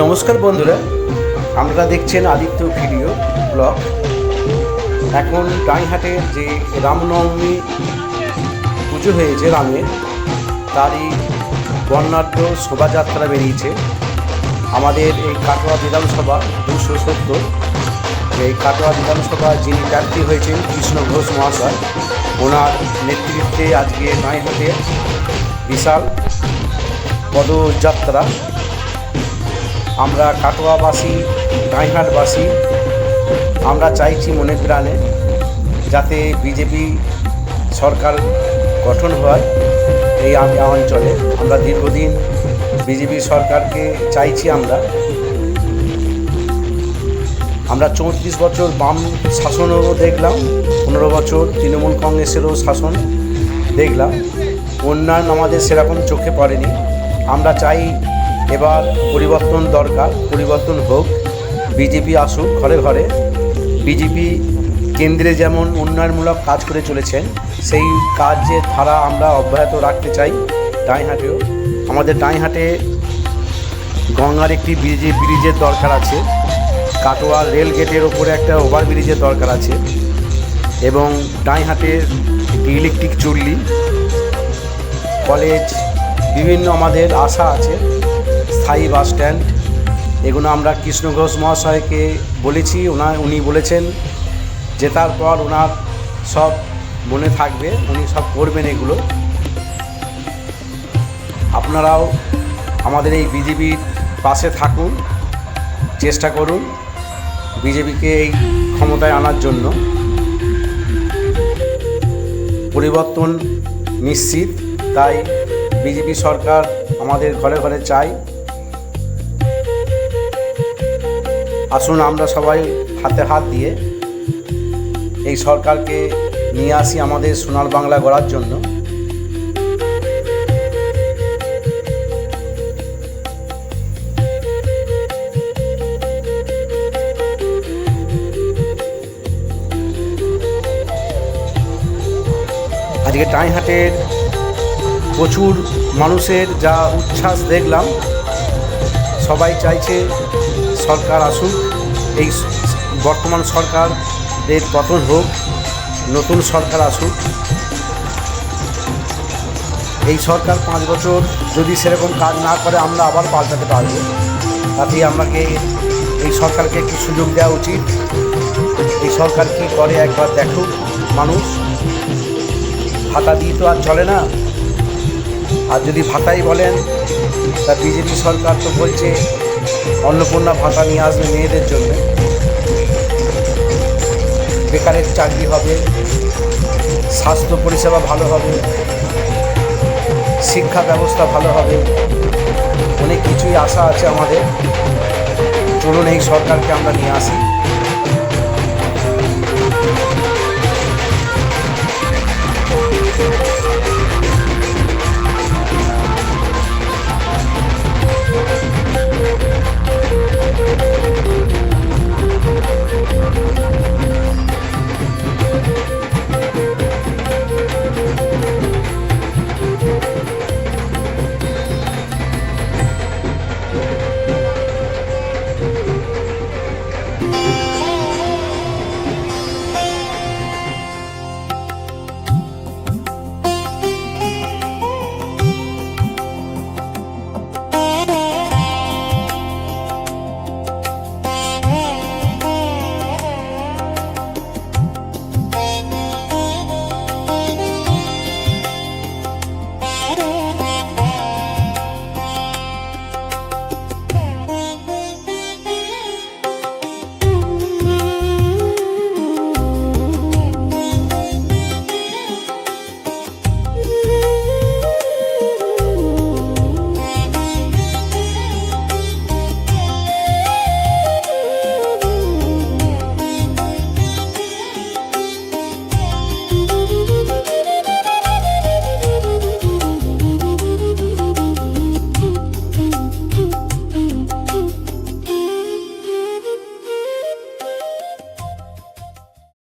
নমস্কার বন্ধুরা, আপনারা দেখছেন আদিত্য ভিডিও ব্লগ। এখন ডাইহাটের যে রামনবমী পুজো হয়েছে রামের, তারই বর্ণাঢ্য শোভাযাত্রা বেরিয়েছে আমাদের এই কাটোয়া বিধানসভা 270। এই কাটোয়া বিধানসভা যিনি প্রার্থী হয়েছেন কৃষ্ণ ঘোষ মহাশয়, ওনার নেতৃত্বে আজকে ডাইহাটের বিশাল পদযাত্রা। আমরা কাটোয়াবাসী, ডাইহাটবাসী আমরা চাইছি মনে প্রাণে যাতে বিজেপি সরকার গঠন হয় এই অঞ্চলে। আমরা দীর্ঘদিন বিজেপি সরকারকে চাইছি। আমরা 34 বছর বাম শাসনও দেখলাম, 15 বছর তৃণমূল কংগ্রেসেরও শাসন দেখলাম, উন্নয়ন আমাদের সেরকম চোখে পড়েনি। আমরা চাই এবার পরিবর্তন দরকার, পরিবর্তন হোক, বিজেপি আসুক ঘরে ঘরে। বিজেপি কেন্দ্রে যেমন উন্নয়নমূলক কাজ করে চলেছেন, সেই কাজের ধারা আমরা অব্যাহত রাখতে চাই ডাইহাটেও। আমাদের ডাইহাটে গঙ্গার একটি ব্রিজের দরকার আছে, কাটোয়া রেল গেটের ওপরে একটা ওভারব্রিজের দরকার আছে, এবং ডাইহাটের একটি ইলেকট্রিক চুল্লি, কলেজ, বিভিন্ন আমাদের আশা আছে, স্থায়ী বাস স্ট্যান্ড। এগুলো আমরা কৃষ্ণ ঘোষ মহাশয়কে বলেছি, উনি বলেছেন জেতার পর ওনার সব মনে থাকবে, উনি সব করবেন এগুলো। আপনারাও আমাদের এই বিজেপির পাশে থাকুন, চেষ্টা করুন বিজেপিকে এই ক্ষমতায় আনার জন্য। পরিবর্তন নিশ্চিত, তাই বিজেপি সরকার আমাদের ঘরে ঘরে চাই। আসুন আমরা সবাই হাতে হাত দিয়ে এই সরকারকে নিয়ে আসি আমাদের সোনার বাংলা গড়ার জন্য। আজকে ডাইহাটের প্রচুর মানুষের যা উচ্ছ্বাস দেখলাম, সবাই চাইছে সরকার আসুক, এই বর্তমান সরকারের পতন হোক, নতুন সরকার আসুক। এই সরকার 5 বছর যদি সেরকম কাজ না করে আমরা আবার পাল্টাতে পারব। তাতেই আমাকে এই সরকারকে একটি সুযোগ দেওয়া উচিত। এই সরকার কী করে একবার দেখুক মানুষ। ভাতা দিয়ে তো আর চলে না, আর যদি ভাতাই বলেন তা বিজেপি সরকার তো বলছে অন্নপূর্ণা ভাতা নিয়ে আসবে মেয়েদের জন্য, বেকারের চাকরি হবে, স্বাস্থ্য পরিষেবা ভালো হবে, শিক্ষা ব্যবস্থা ভালো হবে, অনেক কিছুই আশা আছে আমাদের। চলুন এই সরকারকে আমরা নিয়ে আসি।